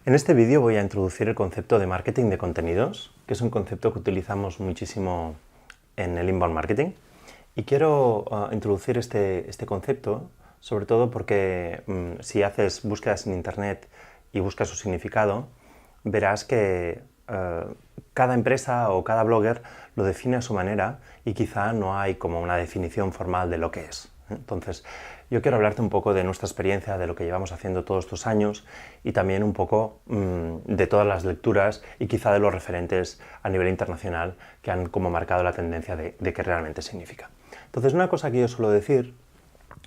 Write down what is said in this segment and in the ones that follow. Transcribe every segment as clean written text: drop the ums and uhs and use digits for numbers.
En este vídeo voy a introducir el concepto de marketing de contenidos, que es un concepto que utilizamos muchísimo en el inbound marketing. Y quiero introducir este concepto, sobre todo porque si haces búsquedas en internet y buscas su significado, verás que cada empresa o cada blogger lo define a su manera y quizá no hay como una definición formal de lo que es. Entonces, yo quiero hablarte un poco de nuestra experiencia, de lo que llevamos haciendo todos estos años y también un poco de todas las lecturas y quizá de los referentes a nivel internacional que han como marcado la tendencia de qué realmente significa. Entonces, una cosa que yo suelo decir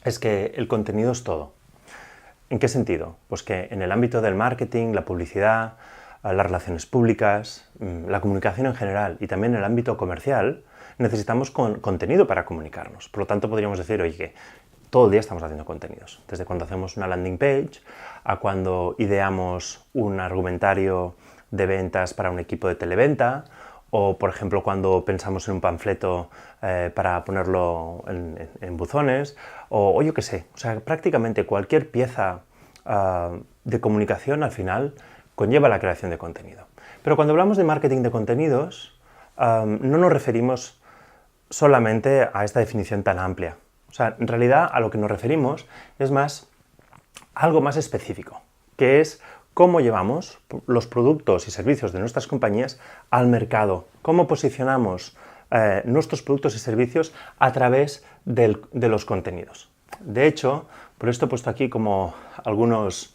es que el contenido es todo. ¿En qué sentido? Pues que en el ámbito del marketing, la publicidad, las relaciones públicas, la comunicación en general y también en el ámbito comercial, necesitamos contenido para comunicarnos. Por lo tanto, podríamos decir, oye, que todo el día estamos haciendo contenidos. Desde cuando hacemos una landing page, a cuando ideamos un argumentario de ventas para un equipo de televenta, o, por ejemplo, cuando pensamos en un panfleto para ponerlo en buzones, o yo qué sé. O sea, prácticamente cualquier pieza de comunicación, al final, conlleva la creación de contenido. Pero cuando hablamos de marketing de contenidos, no nos referimos solamente a esta definición tan amplia. O sea, en realidad a lo que nos referimos es más algo más específico, que es cómo llevamos los productos y servicios de nuestras compañías al mercado, cómo posicionamos nuestros productos y servicios a través de los contenidos. De hecho, por esto he puesto aquí como algunos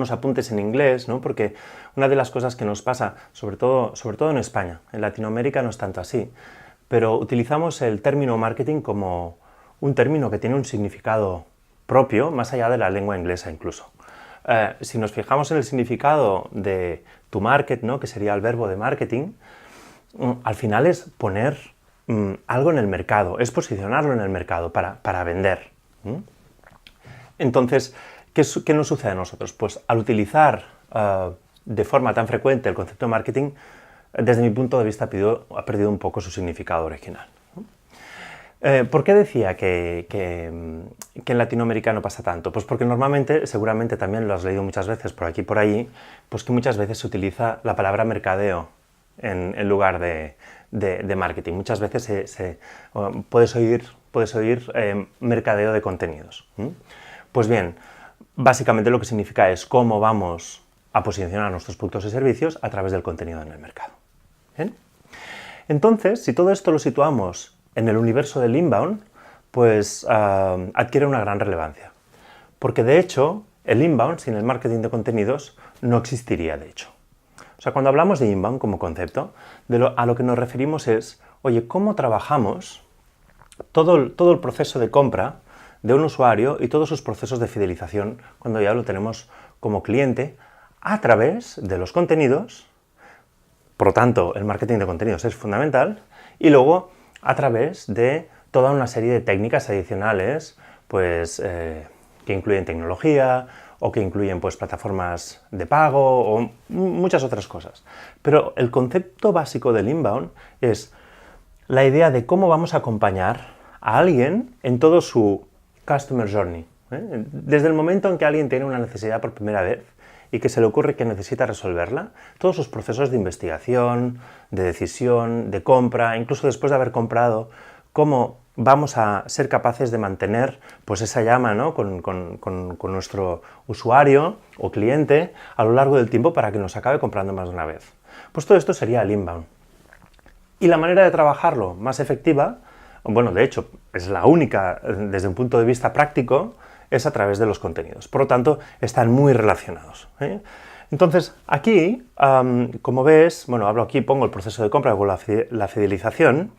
apuntes en inglés, ¿no? Porque una de las cosas que nos pasa, sobre todo en España, en Latinoamérica no es tanto así, pero utilizamos el término marketing como un término que tiene un significado propio, más allá de la lengua inglesa incluso. Si nos fijamos en el significado de to market, ¿no? Que sería el verbo de marketing, al final es poner algo en el mercado, es posicionarlo en el mercado para vender. Entonces, ¿qué nos sucede a nosotros? Pues al utilizar de forma tan frecuente el concepto de marketing, desde mi punto de vista ha perdido un poco su significado original. ¿Por qué decía que en Latinoamérica no pasa tanto? Pues porque normalmente, seguramente también lo has leído muchas veces por aquí y por allí, pues que muchas veces se utiliza la palabra mercadeo en lugar de marketing. Muchas veces puedes oír mercadeo de contenidos. Pues bien, básicamente lo que significa es cómo vamos a posicionar nuestros productos y servicios a través del contenido en el mercado. ¿Bien? Entonces, si todo esto lo situamos en el universo del inbound, pues adquiere una gran relevancia. Porque de hecho, el inbound sin el marketing de contenidos no existiría de hecho. O sea, cuando hablamos de inbound como concepto, a lo que nos referimos es, oye, ¿cómo trabajamos todo el proceso de compra de un usuario y todos sus procesos de fidelización cuando ya lo tenemos como cliente a través de los contenidos? Por lo tanto, el marketing de contenidos es fundamental y luego a través de toda una serie de técnicas adicionales pues, que incluyen tecnología o que incluyen pues, plataformas de pago o muchas otras cosas. Pero el concepto básico del inbound es la idea de cómo vamos a acompañar a alguien en todo su customer journey. Desde el momento en que alguien tiene una necesidad por primera vez y que se le ocurre que necesita resolverla, todos sus procesos de investigación, de decisión, de compra, incluso después de haber comprado, cómo vamos a ser capaces de mantener pues, esa llama, ¿no? con nuestro usuario o cliente a lo largo del tiempo para que nos acabe comprando más de una vez. Pues todo esto sería el inbound. Y la manera de trabajarlo más efectiva, bueno, de hecho, es la única desde un punto de vista práctico, es a través de los contenidos. Por lo tanto, están muy relacionados. Entonces, aquí, como ves, bueno, hablo aquí, pongo el proceso de compra, hago la fidelización.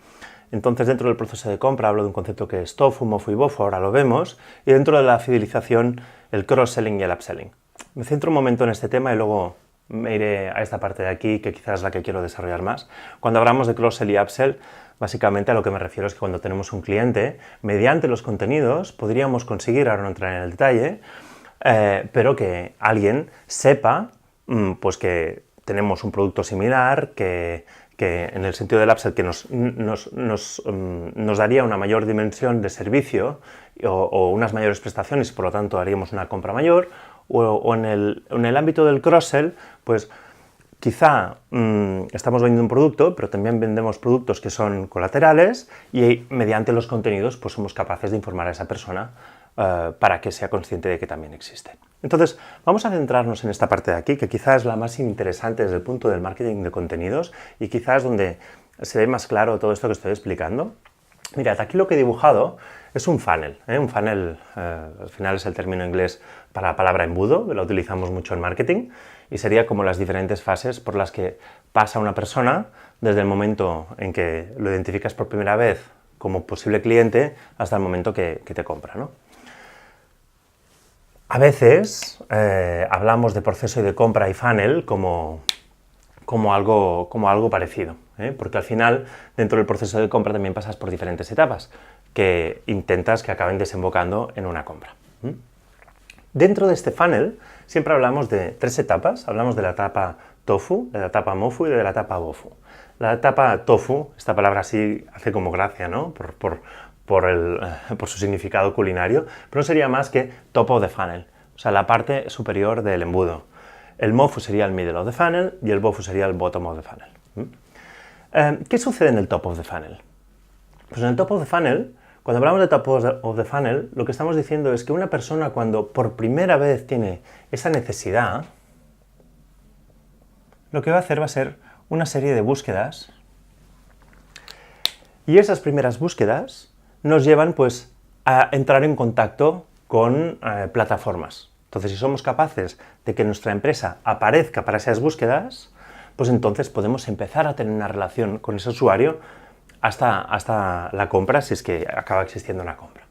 Entonces, dentro del proceso de compra hablo de un concepto que es TOFU, MOFU y BOFU, ahora lo vemos. Y dentro de la fidelización, el cross-selling y el upselling. Me centro un momento en este tema y luego me iré a esta parte de aquí, que quizás es la que quiero desarrollar más. Cuando hablamos de cross-sell y upsell, básicamente a lo que me refiero es que cuando tenemos un cliente, mediante los contenidos podríamos conseguir, ahora no entraré en el detalle, pero que alguien sepa pues que tenemos un producto similar, que en el sentido del upsell que nos daría una mayor dimensión de servicio o unas mayores prestaciones y por lo tanto haríamos una compra mayor, o en el ámbito del cross-sell, pues quizá estamos vendiendo un producto, pero también vendemos productos que son colaterales y mediante los contenidos pues somos capaces de informar a esa persona para que sea consciente de que también existe. Entonces, vamos a centrarnos en esta parte de aquí, que quizás es la más interesante desde el punto del marketing de contenidos y quizás donde se ve más claro todo esto que estoy explicando. Mirad, aquí lo que he dibujado es un funnel. Un funnel, al final es el término inglés para la palabra embudo, lo utilizamos mucho en marketing, y sería como las diferentes fases por las que pasa una persona desde el momento en que lo identificas por primera vez como posible cliente hasta el momento que te compra, ¿no? A veces hablamos de proceso de compra y funnel como algo parecido, porque al final dentro del proceso de compra también pasas por diferentes etapas que intentas que acaben desembocando en una compra. Dentro de este funnel siempre hablamos de 3 etapas, hablamos de la etapa tofu, de la etapa mofu y de la etapa bofu. La etapa tofu, esta palabra sí hace como gracia, ¿no? Por su significado culinario, pero no sería más que top of the funnel, o sea, la parte superior del embudo. El mofu sería el middle of the funnel y el bofu sería el bottom of the funnel. ¿Qué sucede en el top of the funnel? Pues en el top of the funnel, cuando hablamos de top of the funnel, lo que estamos diciendo es que una persona cuando por primera vez tiene esa necesidad, lo que va a hacer va a ser una serie de búsquedas y esas primeras búsquedas nos llevan pues a entrar en contacto con plataformas. Entonces, si somos capaces de que nuestra empresa aparezca para esas búsquedas, pues entonces podemos empezar a tener una relación con ese usuario hasta la compra, si es que acaba existiendo una compra.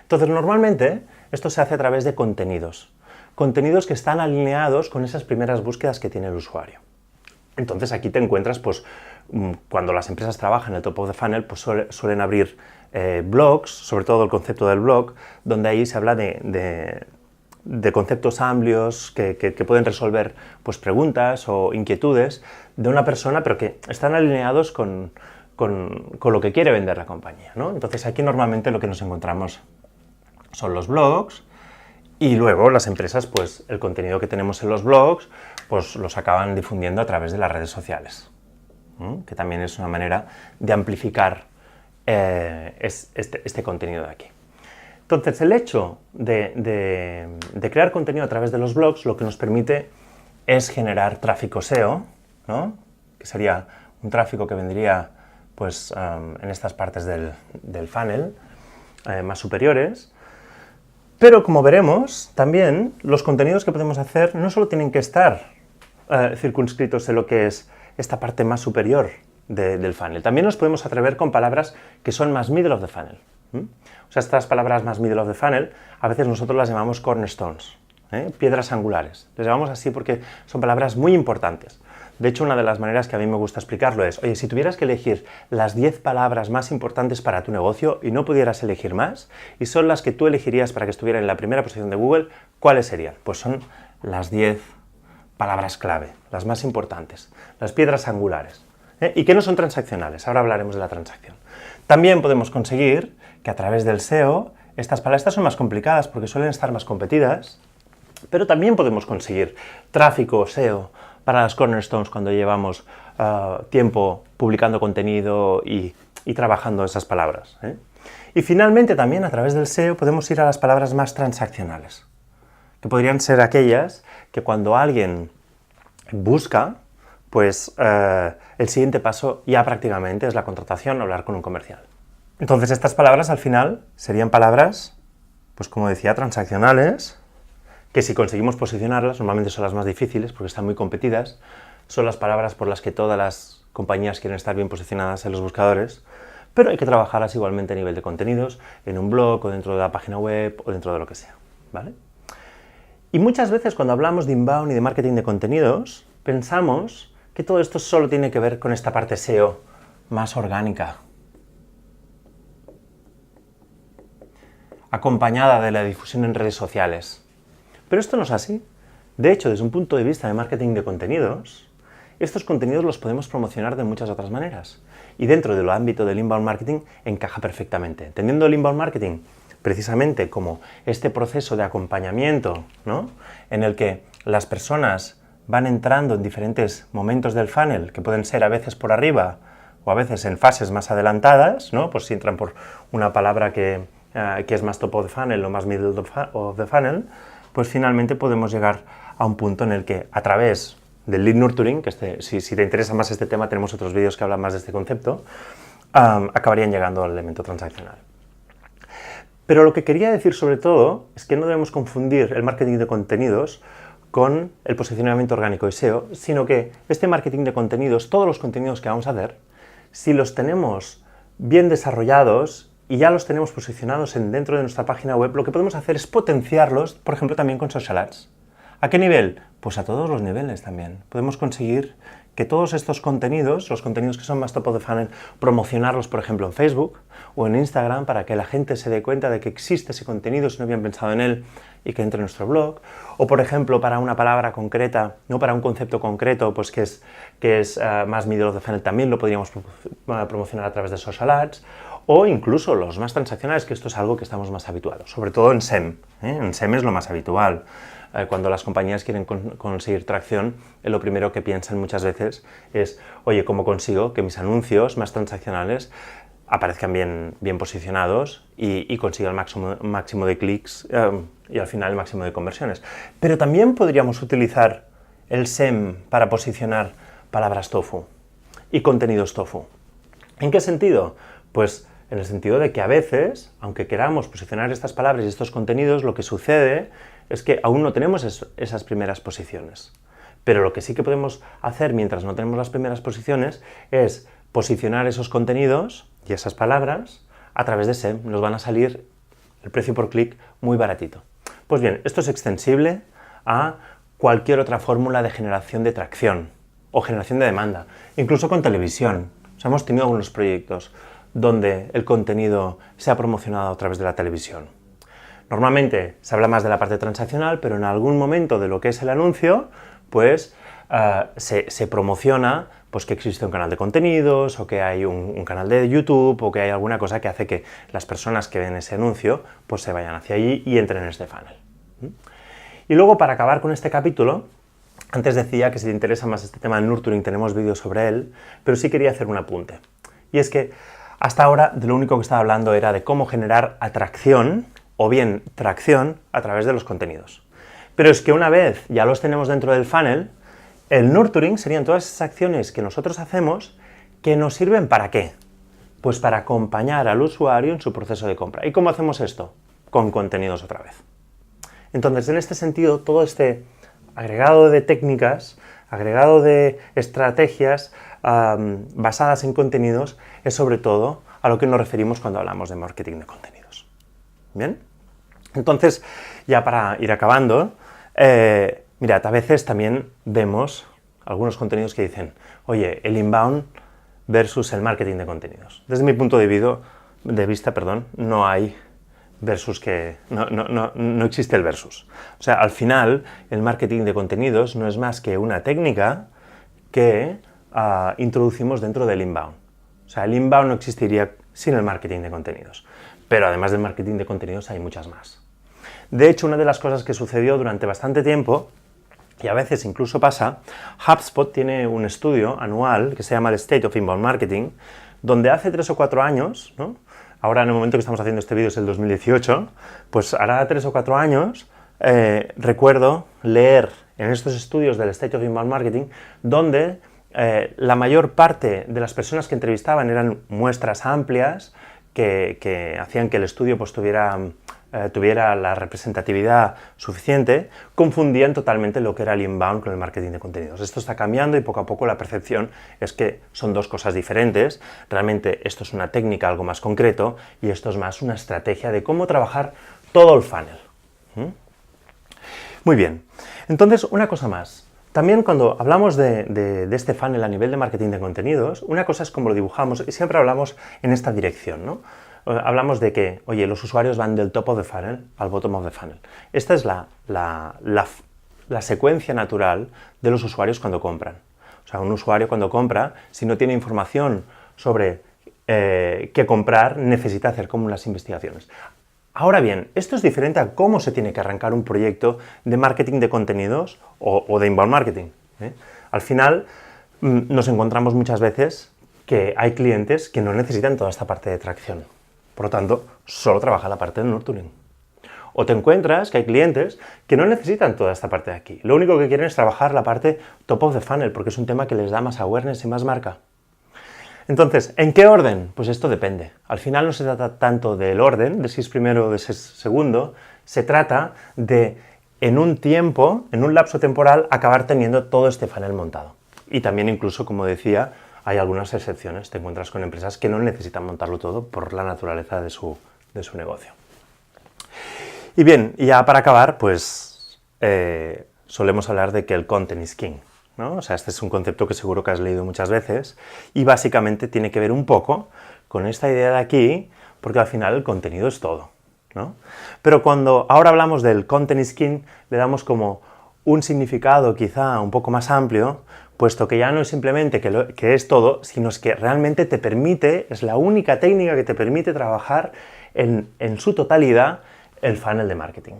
Entonces, normalmente esto se hace a través de contenidos que están alineados con esas primeras búsquedas que tiene el usuario. Entonces, aquí te encuentras, pues, cuando las empresas trabajan en el top of the funnel, pues suelen abrir blogs, sobre todo el concepto del blog, donde ahí se habla de conceptos amplios que pueden resolver pues, preguntas o inquietudes de una persona, pero que están alineados con lo que quiere vender la compañía, ¿no? Entonces aquí normalmente lo que nos encontramos son los blogs y luego las empresas, pues el contenido que tenemos en los blogs, pues los acaban difundiendo a través de las redes sociales, que también es una manera de amplificar este contenido de aquí. Entonces, el hecho de crear contenido a través de los blogs lo que nos permite es generar tráfico SEO, ¿no? Que sería un tráfico que vendría pues, en estas partes del funnel más superiores. Pero, como veremos, también los contenidos que podemos hacer no solo tienen que estar circunscritos en lo que es esta parte más superior del funnel. También nos podemos atrever con palabras que son más middle of the funnel. O sea, estas palabras más middle of the funnel, a veces nosotros las llamamos cornerstones, piedras angulares. Les llamamos así porque son palabras muy importantes. De hecho, una de las maneras que a mí me gusta explicarlo es, oye, si tuvieras que elegir las 10 palabras más importantes para tu negocio y no pudieras elegir más, y son las que tú elegirías para que estuvieran en la primera posición de Google, ¿cuáles serían? Pues son las 10 palabras clave, las más importantes, las piedras angulares, y que no son transaccionales. Ahora hablaremos de la transacción. También podemos conseguir que a través del SEO, estas palabras son más complicadas porque suelen estar más competidas, pero también podemos conseguir tráfico SEO para las cornerstones cuando llevamos tiempo publicando contenido y trabajando esas palabras. Y finalmente también a través del SEO podemos ir a las palabras más transaccionales, que podrían ser aquellas que cuando alguien busca, pues el siguiente paso ya prácticamente es la contratación o hablar con un comercial. Entonces estas palabras al final serían palabras, pues como decía, transaccionales, que si conseguimos posicionarlas, normalmente son las más difíciles porque están muy competidas, son las palabras por las que todas las compañías quieren estar bien posicionadas en los buscadores, pero hay que trabajarlas igualmente a nivel de contenidos, en un blog o dentro de la página web o dentro de lo que sea, ¿vale? Y muchas veces cuando hablamos de inbound y de marketing de contenidos, pensamos que todo esto solo tiene que ver con esta parte SEO más orgánica, acompañada de la difusión en redes sociales. Pero esto no es así. De hecho, desde un punto de vista de marketing de contenidos, estos contenidos los podemos promocionar de muchas otras maneras. Y dentro del ámbito del inbound marketing encaja perfectamente. Entendiendo el inbound marketing precisamente como este proceso de acompañamiento, ¿no?, en el que las personas van entrando en diferentes momentos del funnel, que pueden ser a veces por arriba o a veces en fases más adelantadas, ¿no?, pues si entran por una palabra que es más top of the funnel o más middle of the funnel, pues finalmente podemos llegar a un punto en el que a través del lead nurturing, que si te interesa más este tema, tenemos otros vídeos que hablan más de este concepto, acabarían llegando al elemento transaccional. Pero lo que quería decir sobre todo es que no debemos confundir el marketing de contenidos con el posicionamiento orgánico de SEO, sino que este marketing de contenidos, todos los contenidos que vamos a hacer, si los tenemos bien desarrollados y ya los tenemos posicionados dentro de nuestra página web, lo que podemos hacer es potenciarlos, por ejemplo, también con social ads. ¿A qué nivel? Pues a todos los niveles también. Podemos conseguir que todos estos contenidos, los contenidos que son más top of the funnel, promocionarlos, por ejemplo, en Facebook o en Instagram para que la gente se dé cuenta de que existe ese contenido si no habían pensado en él y que entre en nuestro blog. O, por ejemplo, para una palabra concreta, no para un concepto concreto, pues que es más middle of the funnel, también lo podríamos promocionar a través de social ads. O incluso los más transaccionales, que esto es algo que estamos más habituados, sobre todo en SEM. En SEM es lo más habitual. Cuando las compañías quieren conseguir tracción, lo primero que piensan muchas veces es, oye, ¿cómo consigo que mis anuncios más transaccionales aparezcan bien posicionados y consiga el máximo de clics y al final el máximo de conversiones? Pero también podríamos utilizar el SEM para posicionar palabras tofu y contenidos tofu. ¿En qué sentido? Pues en el sentido de que a veces, aunque queramos posicionar estas palabras y estos contenidos, lo que sucede es que aún no tenemos esas primeras posiciones. Pero lo que sí que podemos hacer mientras no tenemos las primeras posiciones es posicionar esos contenidos y esas palabras a través de SEM. Nos van a salir el precio por clic muy baratito. Pues bien, esto es extensible a cualquier otra fórmula de generación de tracción o generación de demanda, incluso con televisión. O sea, hemos tenido algunos proyectos donde el contenido se ha promocionado a través de la televisión. Normalmente se habla más de la parte transaccional, pero en algún momento de lo que es el anuncio, pues se promociona pues, que existe un canal de contenidos, o que hay un canal de YouTube, o que hay alguna cosa que hace que las personas que ven ese anuncio pues, se vayan hacia allí y entren en este funnel. Y luego, para acabar con este capítulo, antes decía que si te interesa más este tema del nurturing, tenemos vídeos sobre él, pero sí quería hacer un apunte. Y es que hasta ahora de lo único que estaba hablando era de cómo generar atracción o bien tracción a través de los contenidos. Pero es que una vez ya los tenemos dentro del funnel, el nurturing serían todas esas acciones que nosotros hacemos que nos sirven ¿para qué? Pues para acompañar al usuario en su proceso de compra. ¿Y cómo hacemos esto? Con contenidos otra vez. Entonces, en este sentido, todo este agregado de técnicas, agregado de estrategias basadas en contenidos, es sobre todo a lo que nos referimos cuando hablamos de marketing de contenidos. ¿Bien? Entonces, ya para ir acabando, mirad, a veces también vemos algunos contenidos que dicen, oye, el inbound versus el marketing de contenidos. Desde mi punto de vista, no hay versus que... No existe el versus. O sea, al final, el marketing de contenidos no es más que una técnica que introducimos dentro del inbound. O sea, el inbound no existiría sin el marketing de contenidos. Pero además del marketing de contenidos hay muchas más. De hecho, una de las cosas que sucedió durante bastante tiempo, y a veces incluso pasa, HubSpot tiene un estudio anual que se llama el State of Inbound Marketing, donde hace 3 o 4 años, ¿no? Ahora en el momento que estamos haciendo este vídeo es el 2018, pues hará 3 o 4 años, recuerdo leer en estos estudios del State of Inbound Marketing, donde la mayor parte de las personas que entrevistaban eran muestras amplias que hacían que el estudio pues, tuviera la representatividad suficiente, confundían totalmente lo que era el inbound con el marketing de contenidos. Esto está cambiando y poco a poco la percepción es que son dos cosas diferentes. Realmente esto es una técnica algo más concreto y esto es más una estrategia de cómo trabajar todo el funnel. Muy bien, entonces una cosa más. También cuando hablamos de este funnel a nivel de marketing de contenidos, una cosa es como lo dibujamos y siempre hablamos en esta dirección, ¿no? Hablamos de que, oye, los usuarios van del top of the funnel al bottom of the funnel. Esta es la secuencia natural de los usuarios cuando compran. O sea, un usuario cuando compra, si no tiene información sobre qué comprar, necesita hacer como unas investigaciones. Ahora bien, esto es diferente a cómo se tiene que arrancar un proyecto de marketing de contenidos o de inbound marketing, ¿eh? Al final, nos encontramos muchas veces que hay clientes que no necesitan toda esta parte de tracción. Por lo tanto, solo trabaja la parte de nurturing. O te encuentras que hay clientes que no necesitan toda esta parte de aquí. Lo único que quieren es trabajar la parte top of the funnel, porque es un tema que les da más awareness y más marca. Entonces, ¿en qué orden? Pues esto depende. Al final no se trata tanto del orden, de si es primero o de si es segundo, se trata de, en un tiempo, en un lapso temporal, acabar teniendo todo este funnel montado. Y también incluso, como decía, hay algunas excepciones. Te encuentras con empresas que no necesitan montarlo todo por la naturaleza de su negocio. Y bien, ya para acabar, pues solemos hablar de que el content is king, ¿no? O sea, este es un concepto que seguro que has leído muchas veces y básicamente tiene que ver un poco con esta idea de aquí, porque al final el contenido es todo, ¿no? Pero cuando ahora hablamos del content is king, le damos como un significado quizá un poco más amplio, puesto que ya no es simplemente que es todo, sino es que realmente te permite, es la única técnica que te permite trabajar en su totalidad el funnel de marketing.